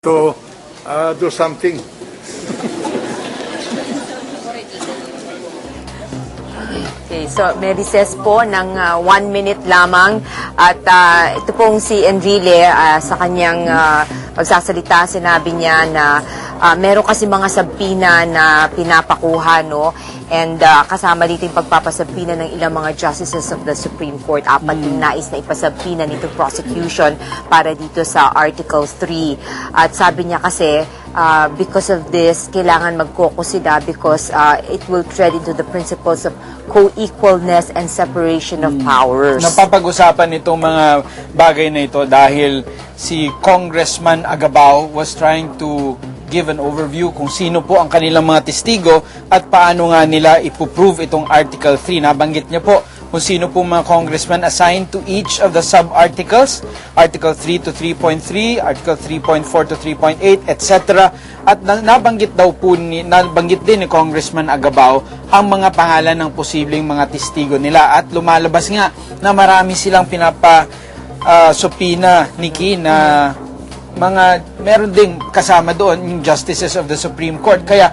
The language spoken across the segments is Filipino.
to do something. Okay, so may recess po ng 1 minute lamang at ito pong si Enrile sa kanyang pagsasalita, sinabi niya na meron kasi mga sabpina na pinapakuha, no? And kasama dito yung pagpapasabpina ng ilang mga justices of the Supreme Court. Apat yung nais na ipasabpina nito prosecution para dito sa Article 3. At sabi niya kasi, because of this, kailangan mag-focus sila because it will tread into the principles of co-equalness and separation of powers. Napapag-usapan itong mga bagay na ito dahil si Congressman Agabao was trying to give an overview kung sino po ang kanilang mga testigo at paano nga nila ipoprove itong Article 3. Nabanggit niya po kung sino po mga congressman assigned to each of the sub-articles, Article 3 to 3.3, Article 3.4 to 3.8, etc. At nabanggit din ni Congressman Agabao ang mga pangalan ng posibleng mga testigo nila at lumalabas nga na marami silang pinapa-supina, Nikki, na meron ding kasama doon yung justices of the Supreme Court. Kaya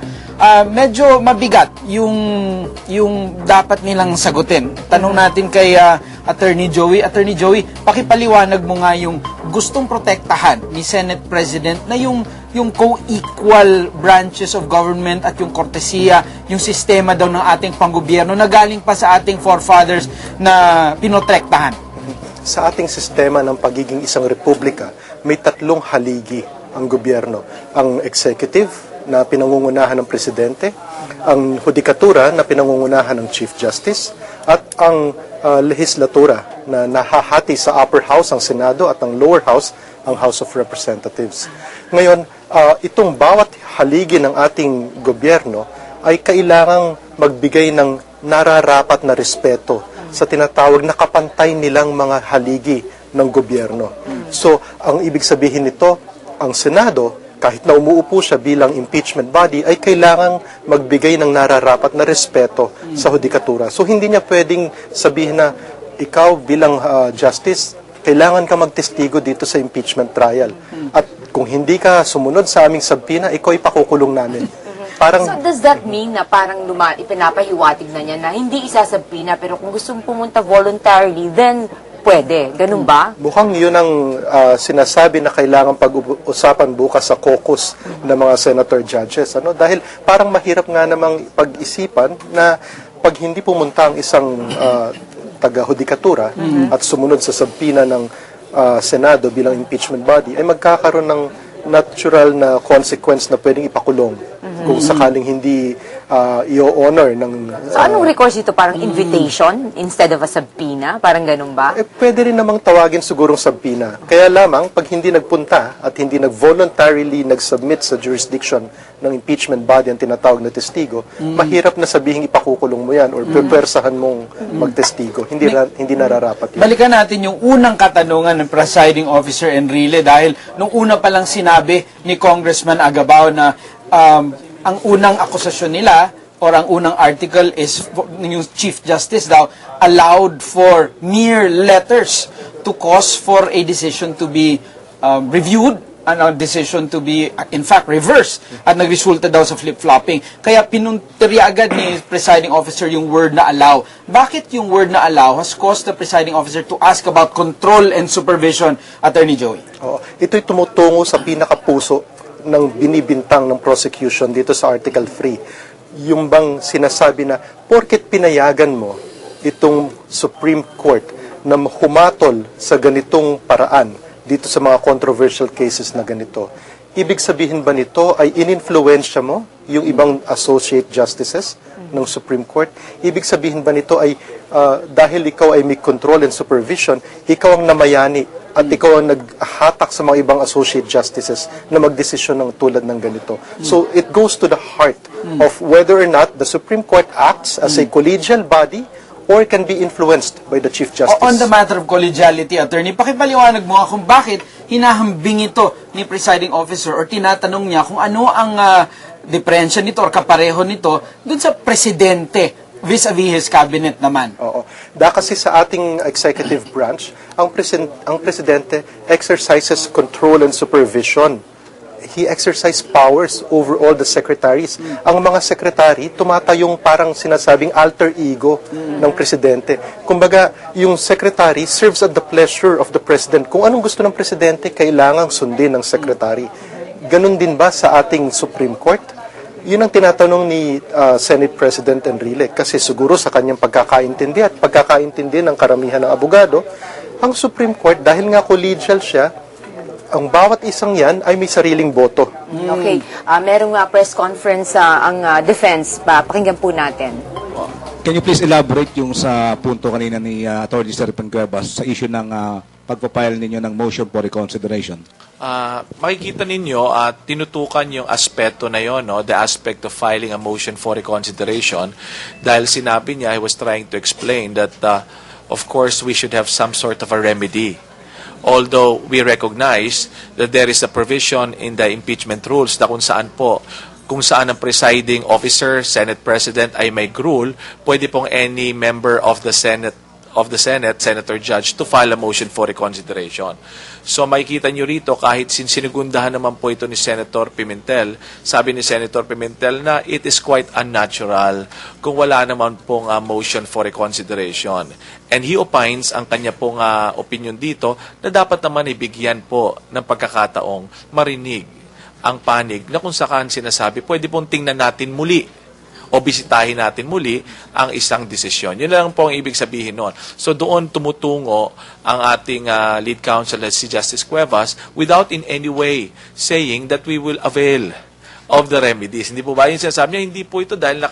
medyo mabigat yung dapat nilang sagutin. Tanong natin kay Attorney Joey. Attorney Joey, pakipaliwanag mo nga yung gustong protektahan ni Senate President na yung co-equal branches of government at yung kortesiya, yung sistema daw ng ating panggobyerno na galing pa sa ating forefathers na pinotektahan. Sa ating sistema ng pagiging isang republika, may tatlong haligi ang gobyerno. Ang executive na pinangungunahan ng presidente, ang hudikatura na pinangungunahan ng Chief Justice, at ang lehislatura na nahahati sa upper house, ang Senado, at ang lower house, ang House of Representatives. Ngayon, itong bawat haligi ng ating gobyerno ay kailangang magbigay ng nararapat na respeto sa tinatawag na kapantay nilang mga haligi ng gobyerno. So, ang ibig sabihin nito, ang Senado, kahit na umuupo siya bilang impeachment body, ay kailangang magbigay ng nararapat na respeto sa hudikatura. So, hindi niya pwedeng sabihin na ikaw bilang justice, kailangan ka magtestigo dito sa impeachment trial. At kung hindi ka sumunod sa aming sabpina, ikaw ipakukulong namin. So does that mean na parang ipinapahiwatig na niya na hindi isasabpina pero kung gusto mong pumunta voluntarily, then pwede? Ganun ba? Mukhang yun ang sinasabi na kailangan pag-usapan bukas sa caucus ng mga senator judges. Dahil parang mahirap nga namang pag-isipan na pag hindi pumunta ang isang taga-hudikatura at sumunod sa sabpina ng Senado bilang impeachment body, ay magkakaroon ng natural na consequence na pwedeng ipakulong kung sakaling hindi i-honor ng... So anong recourse ito? Parang invitation instead of a subpoena? Parang ganun ba? Pwede rin namang tawagin sigurong subpoena. Kaya lamang, pag hindi nagpunta at hindi nag-voluntarily nag-submit sa jurisdiction ng impeachment body ang tinatawag na testigo, mahirap na sabihin ipakukulong mo yan or pepersahan mong magtestigo. Hindi nararapat yun. Balikan natin yung unang katanungan ng presiding officer Enrile dahil nung una pa lang sinabi ni Congressman Agabao na ang unang akusasyon nila or ang unang article is yung Chief Justice daw allowed for mere letters to cause for a decision to be reviewed and a decision to be in fact reversed at nagresulta daw sa flip-flopping. Kaya pinuntirya agad ni presiding officer yung word na allow. Bakit yung word na allow has caused the presiding officer to ask about control and supervision, Attorney Joey? Ito'y tumutungo sa pinakapuso ng binibintang ng prosecution dito sa Article 3. Yung bang sinasabi na porket pinayagan mo itong Supreme Court na humatol sa ganitong paraan dito sa mga controversial cases na ganito, ibig sabihin ba nito ay ininfluensya mo yung ibang associate justices ng Supreme Court? Ibig sabihin ba nito ay dahil ikaw ay may control and supervision, ikaw ang namayani at ikaw ang naghatak sa mga ibang associate justices na magdesisyon ng tulad ng ganito. So, it goes to the heart of whether or not the Supreme Court acts as a collegial body or can be influenced by the Chief Justice. On the matter of collegiality, Attorney, pakipaliwanag mo nga kung bakit hinahambing ito ni presiding officer or tinatanong niya kung ano ang diferensya nito or kapareho nito dun sa presidente vis-a-vis his cabinet naman. Dahil kasi sa ating executive branch, ang presidente exercises control and supervision he exercised powers over all the secretaries. Ang mga secretary, tumatayong parang sinasabing alter ego ng presidente. Kumbaga, yung secretary serves at the pleasure of the president. Kung anong gusto ng presidente, kailangang sundin ng secretary. Ganun din ba sa ating Supreme Court? Yun ang tinatanong ni Senate President Enrile kasi siguro sa kanyang pagkakaintindi at pagkakaintindi ng karamihan ng abogado, ang Supreme Court, dahil nga collegial siya, ang bawat isang yan ay may sariling boto. Okay. Merong press conference ang defense. Pakinggan po natin. Can you please elaborate yung sa punto kanina ni Attorney Serpent Cuevas sa issue ng pagpapile ninyo ng motion for reconsideration? Makikita ninyo at tinutukan yung aspeto na yon, no? The aspect of filing a motion for reconsideration, dahil sinabi niya, he was trying to explain that of course we should have some sort of a remedy. Although we recognize that there is a provision in the impeachment rules na kung saan ang presiding officer, Senate President ay may rule, pwede pong any member of the Senate, Senator Judge, to file a motion for reconsideration. So makikita nyo rito, kahit sinigundahan naman po ito ni Senator Pimentel, sabi ni Senator Pimentel na it is quite unnatural kung wala naman pong motion for reconsideration. And he opines, ang kanya pong opinion dito, na dapat naman ibigyan po ng pagkakataong marinig ang panig na kung saan sinasabi, pwede pong tingnan natin muli o bisitahin natin muli ang isang desisyon. Yun lang po ang ibig sabihin noon. So doon tumutungo ang ating lead counsel si Justice Cuevas without in any way saying that we will avail of the remedies. Hindi po ba yung sinasabi niya? Hindi po ito dahil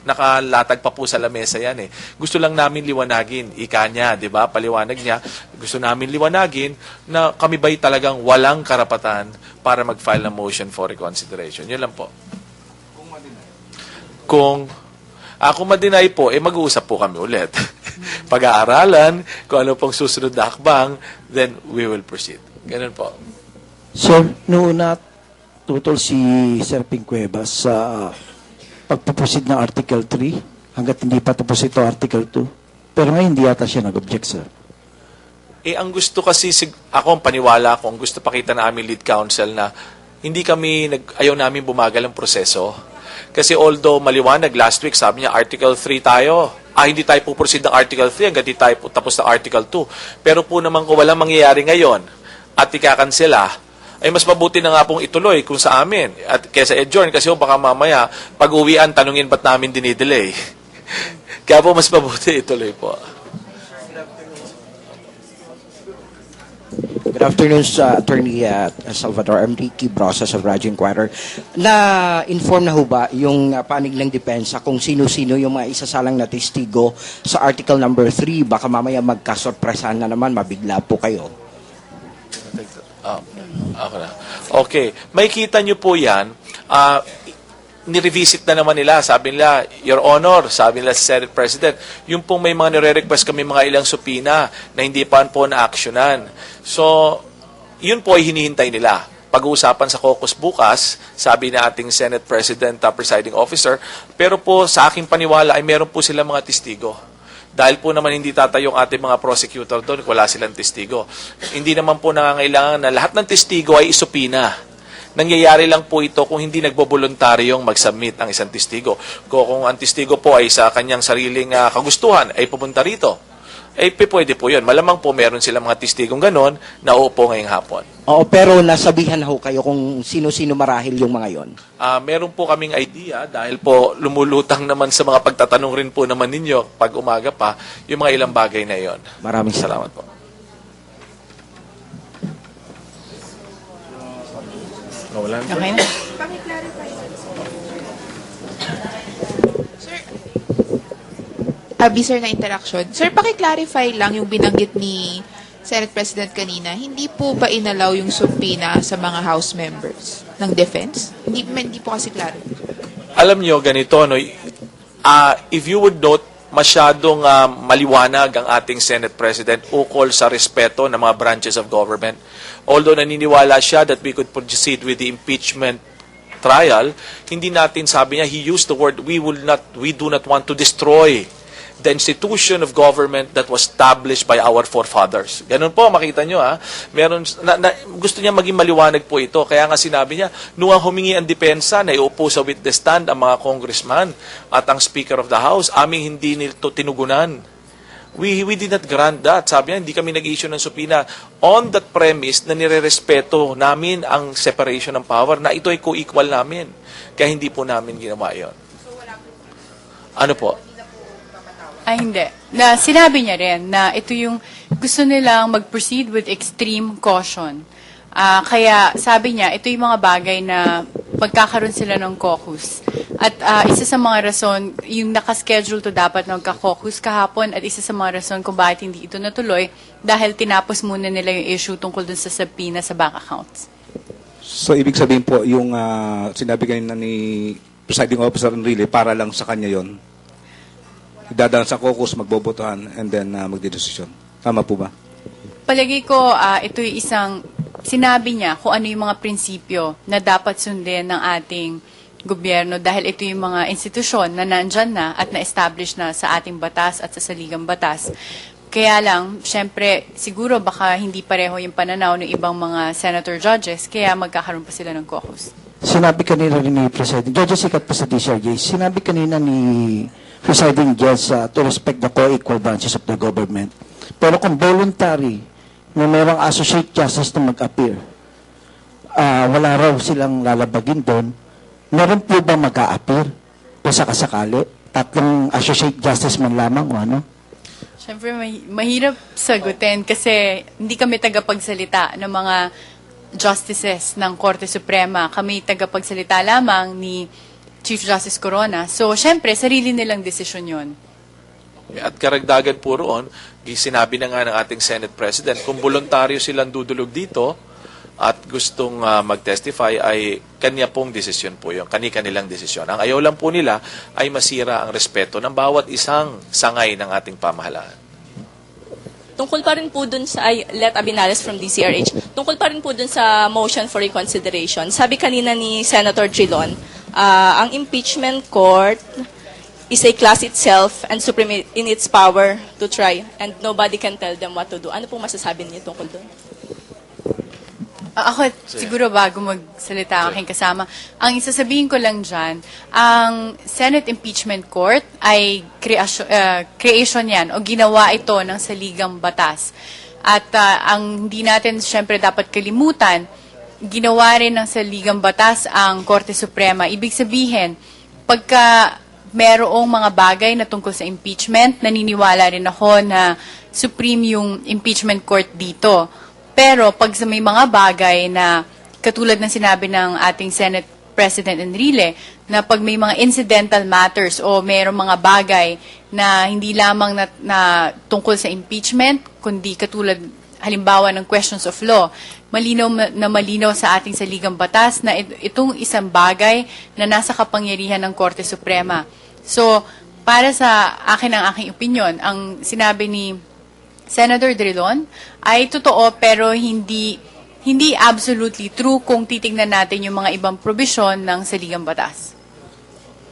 nakalatag pa po sa lamesa yan eh. Gusto lang namin liwanagin, ika niya, di ba? Paliwanag niya, gusto namin liwanagin na kami ba'y talagang walang karapatan para mag-file ng motion for reconsideration. Yun lang po. Kung ma-deny po, mag-uusap po kami ulit. Pag-aaralan, kung ano pong susunod na hakbang, then we will proceed. Ganun po. Sir, noon na tutol si Sir Ping Cuevas sa pagpupusid ng Article 3 hanggat hindi pa tapos ito Article 2. Pero ngayon hindi yata siya nag-object, sir. Ang gusto kasi, ako ang paniwala ko, ang gusto pakita na aming lead counsel na ayaw namin bumagal ang proseso. Kasi although maliwanag, last week sabi niya Article 3 tayo. Hindi tayo puproceed ng Article 3 hanggang di tayo tapos ng Article 2. Pero po naman kung walang mangyayari ngayon at ikakansela, ay mas mabuti na nga pong ituloy kung sa amin. At kesa adjourn kasi baka mamaya pag-uwian, tanungin ba't namin dinidelay. Kaya po mas mabuti ituloy po. Good afternoon sa Attorney Salvador Enrique Brosas of Radyo Inquirer. Na-inform na ho ba yung panig ng depensa kung sino-sino yung mga isasalang na testigo sa Article number 3? Baka mamaya magkasorpresahan na naman, mabigla po kayo. Ako na. Okay. Makikita nyo po yan. Nirevisit na naman nila. Sabi nila, Your Honor, sabi nila sa Senate President, yung pong may mga nire-request kami mga ilang supina na hindi pa po na-actionan. So, yun po ay hinihintay nila. Pag-uusapan sa caucus bukas, sabi na ating Senate President, Presiding Officer, pero po sa aking paniwala ay meron po sila mga testigo. Dahil po naman hindi tatayong ating mga prosecutor doon, wala silang testigo. Hindi naman po nangangailangan na lahat ng testigo ay isupina. Nangyayari lang po ito kung hindi nagboboluntaryong mag-submit ang isang testigo. Kung ang testigo po ay sa kanyang sariling kagustuhan, ay pupunta rito. Pwede po yun. Malamang po meron silang mga testigong ganon na uupo ngayong hapon. Oo, pero nasabihan na ho kayo kung sino-sino marahil yung mga yon. Meron po kaming idea dahil po lumulutang naman sa mga pagtatanong rin po naman ninyo pag umaga pa yung mga ilang bagay na yon. Maraming Salamat po. Okay na. Sir, sir na interaction. Sir, paki-clarify lang yung binanggit ni Senate President kanina. Hindi po ba inalaw yung subpoena sa mga House members ng defense? Hindi po kasi klaro. Alam nyo, ganito, no? If you would note, masyadong maliwanag ang ating Senate President ukol sa respeto ng mga branches of government. Although naniniwala siya that we could proceed with the impeachment trial, hindi natin sabi niya, he used the word, we do not want to destroy the institution of government that was established by our forefathers. Ganun po, makita nyo meron, gusto niya maging maliwanag po ito. Kaya nga sinabi niya, nung humingi ang depensa, naiupo sa witness stand ang mga congressman at ang Speaker of the House, aming hindi nito tinugunan. We did not grant that. Sabi niya, hindi kami nag-issue ng subpoena on that premise na nirerespeto namin ang separation ng power, na ito ay co-equal namin. Kaya hindi po namin ginawa yun. Ano po? Ay, hindi. Na sinabi niya rin na ito yung gusto nilang mag-proceed with extreme caution. Kaya sabi niya, ito yung mga bagay na magkakaroon sila ng caucus. At isa sa mga rason, yung nakaschedule to dapat na magka-caucus kahapon, at isa sa mga rason kung bakit hindi ito natuloy, dahil tinapos muna nila yung issue tungkol dun sa subpoena sa bank accounts. So, ibig sabihin po, yung sinabi kanina ni Presiding Officer Enrile, para lang sa kanya yon. Dadaan sa caucus, magbobotohan, and then magdedesisyon. Tama po ba? Palagi ko, ito yung isang sinabi niya kung ano yung mga prinsipyo na dapat sundin ng ating gobyerno, dahil ito yung mga institusyon na nandyan na at na-establish na sa ating batas at sa saligang batas. Kaya lang, syempre, siguro baka hindi pareho yung pananaw ng ibang mga senator judges, kaya magkakaroon pa sila ng caucus. Sinabi kanina rin ni President, Judge Sikat pa sa DCRJ, sinabi kanina ni Presiding Judge to respect the co-equal branches of the government. Pero kung voluntary, na mayroong associate justice na mag-appear, wala raw silang lalabagin doon, meron po ba mag-a-appear? O sakasakali? 3 associate justice man lamang o ano? Siyempre, mahirap sagutin kasi hindi kami tagapagsalita ng mga justices ng Korte Suprema. Kami tagapagsalita lamang ni Chief Justice Corona. So, siyempre, sarili nilang desisyon yun. At karagdagan po roon, sinabi na nga ng ating Senate President, kung voluntaryo silang dudulog dito at gustong mag-testify, ay kanya pong desisyon po yun, kanilang desisyon. Ang ayaw lang po nila ay masira ang respeto ng bawat isang sangay ng ating pamahalaan. Tungkol pa rin po dun sa, Let Abinales from DCRH, tungkol pa rin po dun sa motion for reconsideration. Sabi kanina ni Senator Drilon, ang impeachment court is a class itself and supreme in its power to try, and nobody can tell them what to do. Ano pong masasabi niyo tungkol doon? Ako, siguro bago magsalita ang aking kasama, ang isasabihin ko lang dyan, ang Senate Impeachment Court ay creation yan, o ginawa ito ng saligang batas. At ang hindi natin syempre dapat kalimutan, ginawa rin ng saligang batas ang Korte Suprema. Ibig sabihin, pagka merong mga bagay na tungkol sa impeachment, naniniwala rin ako na supreme yung impeachment court dito. Pero pag sa may mga bagay na katulad ng sinabi ng ating Senate President Enrile, na pag may mga incidental matters o merong mga bagay na hindi lamang na tungkol sa impeachment, kundi katulad halimbawa ng questions of law, malinaw sa ating saligang batas na itong isang bagay na nasa kapangyarihan ng Korte Suprema. So, para sa akin ang aking opinion, ang sinabi ni Senator Drilon ay totoo pero hindi absolutely true kung titingnan natin yung mga ibang probisyon ng saligang batas.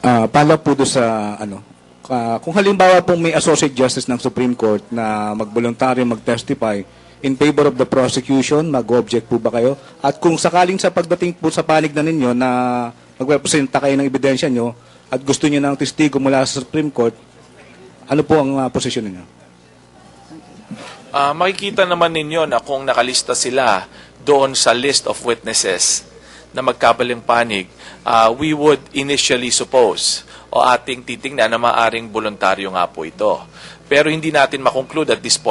Pala po doon sa kung halimbawa pong may associate justice ng Supreme Court na mag-voluntaryo mag-testify in favor of the prosecution, mag-object po ba kayo? At kung sakaling sa pagdating po sa panig na ninyo na magrepresenta kayo ng ebidensya nyo at gusto niyo ng testigo mula sa Supreme Court, ano po ang posisyon niyo? Makikita naman ninyo na kung nakalista sila doon sa list of witnesses na magkabaling panig, we would initially suppose o ating titingnan na maaring voluntaryo nga po ito. Pero hindi natin makonclude at this point